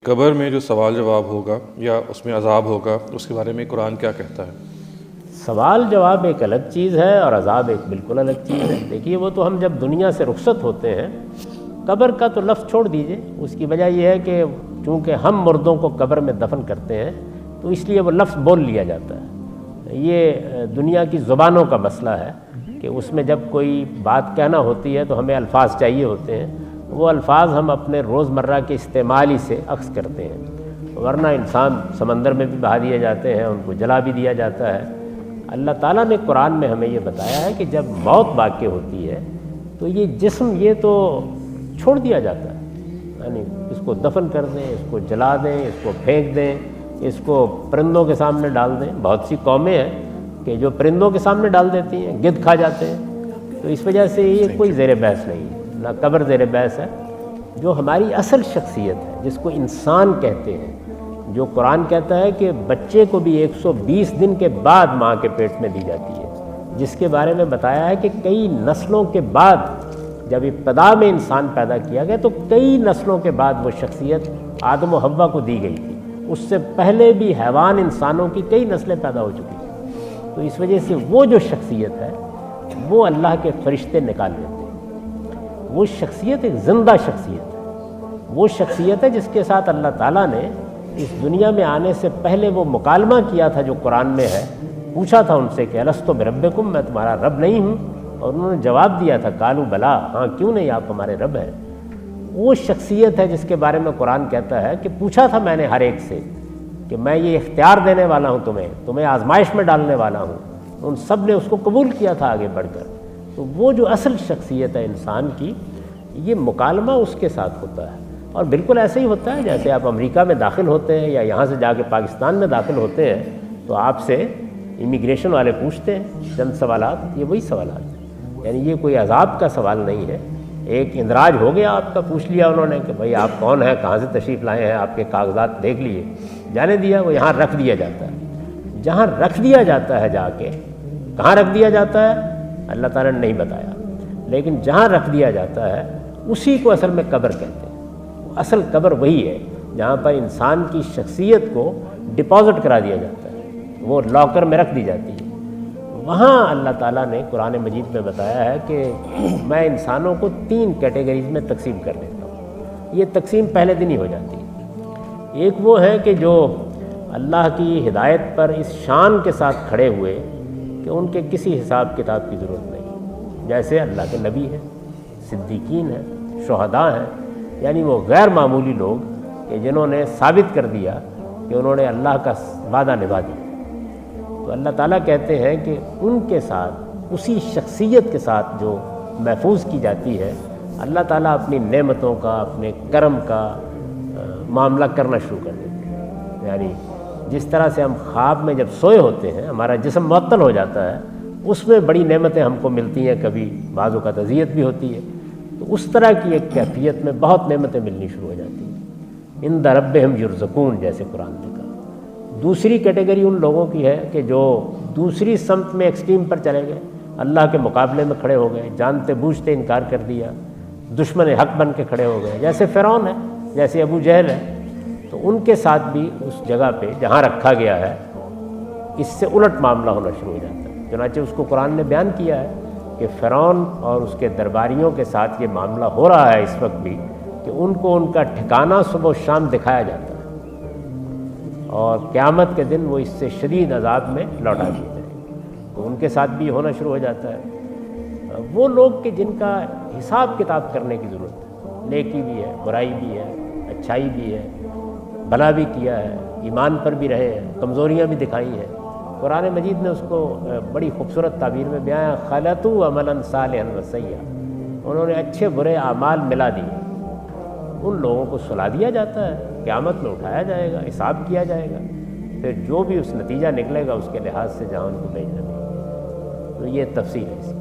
قبر میں جو سوال جواب ہوگا یا اس میں عذاب ہوگا، اس کے بارے میں قرآن کیا کہتا ہے؟ سوال جواب ایک الگ چیز ہے اور عذاب ایک بالکل الگ چیز ہے۔ دیکھیے، وہ تو ہم جب دنیا سے رخصت ہوتے ہیں، قبر کا تو لفظ چھوڑ دیجئے، اس کی وجہ یہ ہے کہ چونکہ ہم مردوں کو قبر میں دفن کرتے ہیں تو اس لیے وہ لفظ بول لیا جاتا ہے۔ یہ دنیا کی زبانوں کا مسئلہ ہے کہ اس میں جب کوئی بات کہنا ہوتی ہے تو ہمیں الفاظ چاہیے ہوتے ہیں، وہ الفاظ ہم اپنے روزمرہ کے استعمال ہی سے اخذ کرتے ہیں، ورنہ انسان سمندر میں بھی بہا دیے جاتے ہیں، ان کو جلا بھی دیا جاتا ہے۔ اللہ تعالیٰ نے قرآن میں ہمیں یہ بتایا ہے کہ جب موت واقع ہوتی ہے تو یہ جسم یہ تو چھوڑ دیا جاتا ہے، یعنی اس کو دفن کر دیں، اس کو جلا دیں، اس کو پھینک دیں، اس کو پرندوں کے سامنے ڈال دیں۔ بہت سی قومیں ہیں کہ جو پرندوں کے سامنے ڈال دیتی ہیں، گدھ کھا جاتے ہیں، تو اس وجہ سے یہ کوئی زیر بحث نہیں ہے، نہ قبر زیر بحث ہے۔ جو ہماری اصل شخصیت ہے، جس کو انسان کہتے ہیں، جو قرآن کہتا ہے کہ بچے کو بھی 120 دن کے بعد ماں کے پیٹ میں دی جاتی ہے، جس کے بارے میں بتایا ہے کہ کئی نسلوں کے بعد، جب ابتدا میں انسان پیدا کیا گیا تو کئی نسلوں کے بعد وہ شخصیت آدم و حوا کو دی گئی تھی۔ اس سے پہلے بھی حیوان انسانوں کی کئی نسلیں پیدا ہو چکی ہیں، تو اس وجہ سے وہ جو شخصیت ہے وہ اللہ کے فرشتے نکال لیتے ہیں۔ وہ شخصیت ایک زندہ شخصیت ہے، وہ شخصیت ہے جس کے ساتھ اللہ تعالیٰ نے اس دنیا میں آنے سے پہلے وہ مکالمہ کیا تھا جو قرآن میں ہے، پوچھا تھا ان سے کہ الستو بربکم، میں تمہارا رب نہیں ہوں؟ اور انہوں نے جواب دیا تھا قالوا بلا، ہاں کیوں نہیں، آپ ہمارے رب ہیں۔ وہ شخصیت ہے جس کے بارے میں قرآن کہتا ہے کہ پوچھا تھا میں نے ہر ایک سے کہ میں یہ اختیار دینے والا ہوں تمہیں آزمائش میں ڈالنے والا ہوں، ان سب نے اس کو قبول کیا تھا آگے بڑھ کر۔ تو وہ جو اصل شخصیت ہے انسان کی، یہ مکالمہ اس کے ساتھ ہوتا ہے، اور بالکل ایسے ہی ہوتا ہے جیسے آپ امریکہ میں داخل ہوتے ہیں یا یہاں سے جا کے پاکستان میں داخل ہوتے ہیں تو آپ سے امیگریشن والے پوچھتے ہیں چند سوالات، یہ وہی سوالات ہیں، یعنی یہ کوئی عذاب کا سوال نہیں ہے۔ ایک اندراج ہو گیا آپ کا، پوچھ لیا انہوں نے کہ بھائی آپ کون ہیں، کہاں سے تشریف لائے ہیں، آپ کے کاغذات دیکھ لیے، جانے دیا، وہ یہاں رکھ دیا جاتا ہے۔ جہاں رکھ دیا جاتا ہے، جا کے کہاں رکھ دیا جاتا ہے اللہ تعالیٰ نے نہیں بتایا، لیکن جہاں رکھ دیا جاتا ہے اسی کو اصل میں قبر کہتے ہیں۔ اصل قبر وہی ہے جہاں پر انسان کی شخصیت کو ڈپازٹ کرا دیا جاتا ہے، وہ لاکر میں رکھ دی جاتی ہے۔ وہاں اللہ تعالیٰ نے قرآن مجید میں بتایا ہے کہ میں انسانوں کو 3 کیٹیگریز میں تقسیم کر دیتا ہوں۔ یہ تقسیم پہلے دن ہی ہو جاتی ہے۔ ایک وہ ہے کہ جو اللہ کی ہدایت پر اس شان کے ساتھ کھڑے ہوئے کہ ان کے کسی حساب کتاب کی ضرورت نہیں، جیسے اللہ کے نبی ہیں، صدیقین ہیں، شہداء ہیں، یعنی وہ غیر معمولی لوگ کہ جنہوں نے ثابت کر دیا کہ انہوں نے اللہ کا وعدہ نبھا دیا۔ تو اللہ تعالیٰ کہتے ہیں کہ ان کے ساتھ، اسی شخصیت کے ساتھ جو محفوظ کی جاتی ہے، اللہ تعالیٰ اپنی نعمتوں کا، اپنے کرم کا معاملہ کرنا شروع کر دیتے ہیں۔ یعنی جس طرح سے ہم خواب میں جب سوئے ہوتے ہیں، ہمارا جسم معطل ہو جاتا ہے، اس میں بڑی نعمتیں ہم کو ملتی ہیں، کبھی بعض اوقات اذیت بھی ہوتی ہے، تو اس طرح کی ایک کیفیت میں بہت نعمتیں ملنی شروع ہو جاتی ہیں۔ عند ربہم یرزقون، جیسے قرآن نے کہا۔ دوسری کیٹیگری ان لوگوں کی ہے کہ جو دوسری سمت میں ایکسٹریم پر چلے گئے، اللہ کے مقابلے میں کھڑے ہو گئے، جانتے بوجھتے انکار کر دیا، دشمن حق بن کے کھڑے ہو گئے، جیسے فرعون ہے، جیسے ابو جہل ہے۔ تو ان کے ساتھ بھی اس جگہ پہ جہاں رکھا گیا ہے، اس سے الٹ معاملہ ہونا شروع ہو جاتا ہے۔ چنانچہ اس کو قرآن نے بیان کیا ہے کہ فرعون اور اس کے درباریوں کے ساتھ یہ معاملہ ہو رہا ہے اس وقت بھی، کہ ان کو ان کا ٹھکانہ صبح و شام دکھایا جاتا ہے، اور قیامت کے دن وہ اس سے شدید عذاب میں لوٹا دیے جائیں گے۔ تو ان کے ساتھ بھی ہونا شروع ہو جاتا ہے۔ وہ لوگ کہ جن کا حساب کتاب کرنے کی ضرورت ہے، نیکی بھی ہے، برائی بھی ہے، اچھائی بھی ہے، بھلا بھی کیا ہے، ایمان پر بھی رہے ہیں، کمزوریاں بھی دکھائی ہیں۔ قرآن مجید نے اس کو بڑی خوبصورت تعبیر میں بیان، خلطوا عملا صالحا وسیئا، انہوں نے اچھے برے اعمال ملا دیے۔ ان لوگوں کو سلا دیا جاتا ہے، قیامت میں اٹھایا جائے گا، حساب کیا جائے گا، پھر جو بھی اس نتیجہ نکلے گا اس کے لحاظ سے جہاں ان کو بھیجنا ہے۔ تو یہ تفصیل ہے اس کی۔